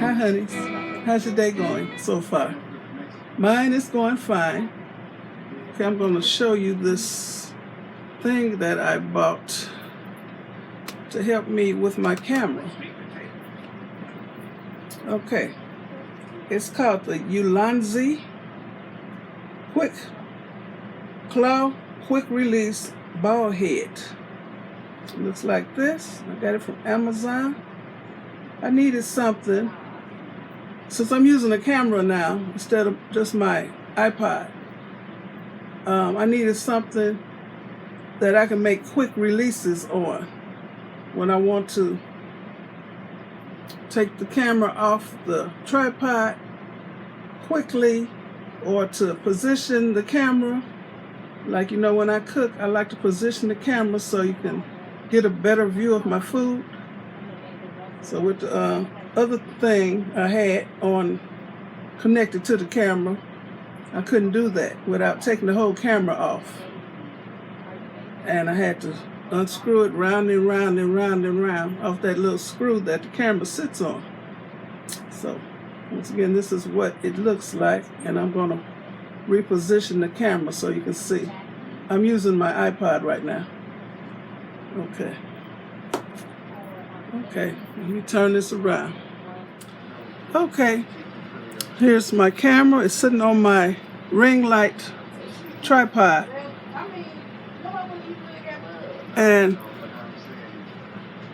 Hi, honeys. How's your day going so far? Mine is going fine. Okay, I'm going to show you this thing that I bought to help me with my camera. Okay, it's called the ULANZI Quick Release Ballhead. It looks like this. I got it from Amazon. I needed something, since I'm using a camera now instead of just my iPod. I needed something that I can make quick releases on when I want to take the camera off the tripod quickly, or to position the camera. Like, you know, when I cook, I like to position the camera so you can get a better view of my food. So with the other thing I had on connected to the camera, I couldn't do that without taking the whole camera off. And I had to unscrew it round and round and round and round off that little screw that the camera sits on. So once again, this is what it looks like, and I'm going to reposition the camera so you can see. I'm using my iPod right now. Okay, let me turn this around. Okay, here's my camera. It's sitting on my ring light tripod. And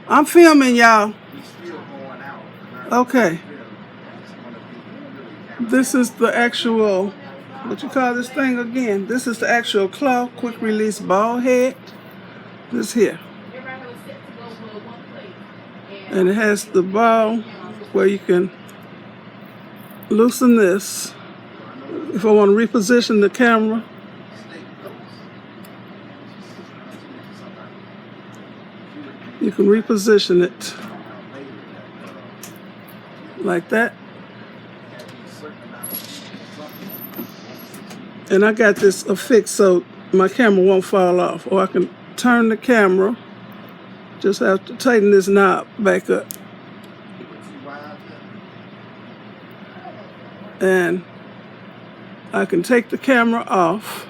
I'm filming, y'all. Okay. This is the actual, what you call this thing again? This is the actual claw quick release ball head. This here. And it has the ball where you can loosen this. If I want to reposition the camera, you can reposition it like that. And I got this affixed so my camera won't fall off. Or I can turn the camera. Just have to tighten this knob back up. And I can take the camera off.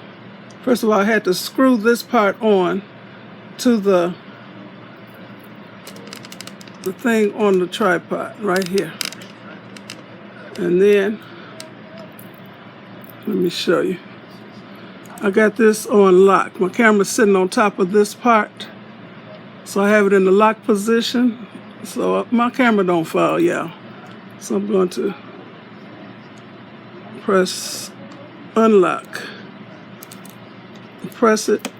First of all, I had to screw this part on to the thing on the tripod right here. And then, let me show you. I got this on lock. My camera's sitting on top of this part. So I have it in the lock position, so my camera don't fall, y'all. So I'm going to press unlock. Press it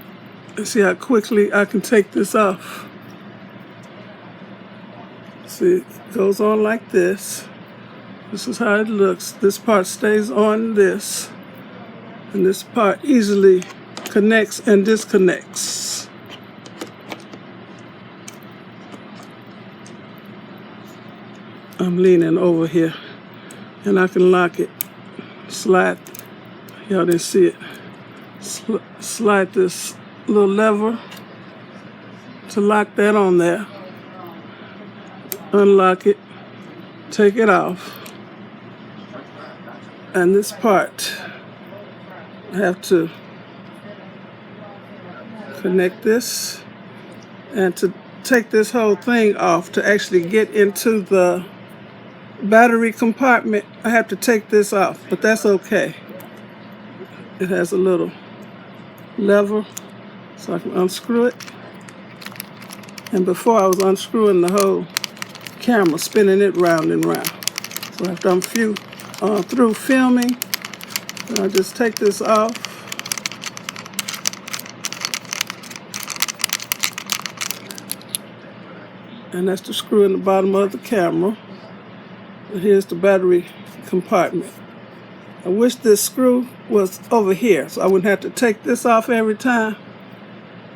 and see how quickly I can take this off. See, it goes on like this. This is how it looks. This part stays on this, and this part easily connects and disconnects. I'm leaning over here, and I can lock it. Slide, y'all didn't see it. Slide this little lever to lock that on there. Unlock it, take it off. And this part, I have to connect this, and to take this whole thing off to actually get into the battery compartment, I have to take this off, but that's okay. It has a little lever so I can unscrew it. And before I was unscrewing the whole camera, spinning it round and round. So after I'm through filming, I just take this off. And that's the screw in the bottom of the camera. Here's the battery compartment. I wish this screw was over here so I wouldn't have to take this off every time,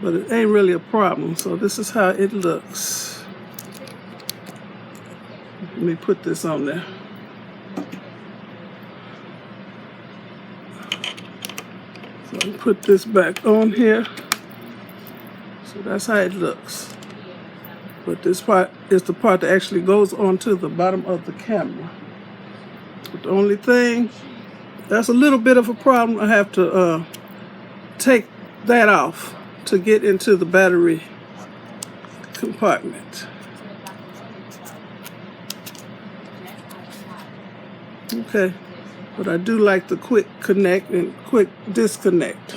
but it ain't really a problem. So this is how it looks. Let me put this on there. So I put this back on here. So that's how it looks. But this part is the part that actually goes onto the bottom of the camera. But the only thing, that's a little bit of a problem. I have to take that off to get into the battery compartment. Okay, but I do like the quick connect and quick disconnect.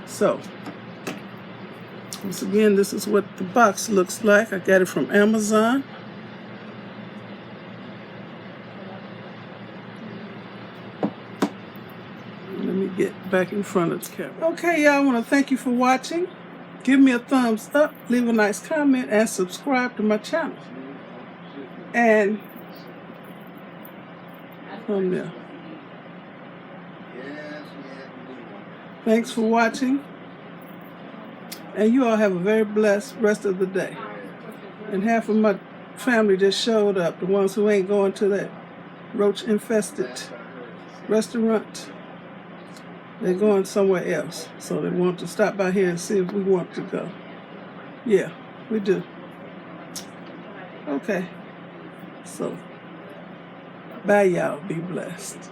So, once again, this is what the box looks like. I got it from Amazon. Let me get back in front of the camera. Okay, y'all, I want to thank you for watching. Give me a thumbs up, leave a nice comment, and subscribe to my channel. And from there. Thanks for watching. And you all have a very blessed rest of the day. And half of my family just showed up, the ones who ain't going to that roach-infested restaurant. They're going somewhere else. So they want to stop by here and see if we want to go. Yeah, we do. Okay. So, bye y'all. Be blessed.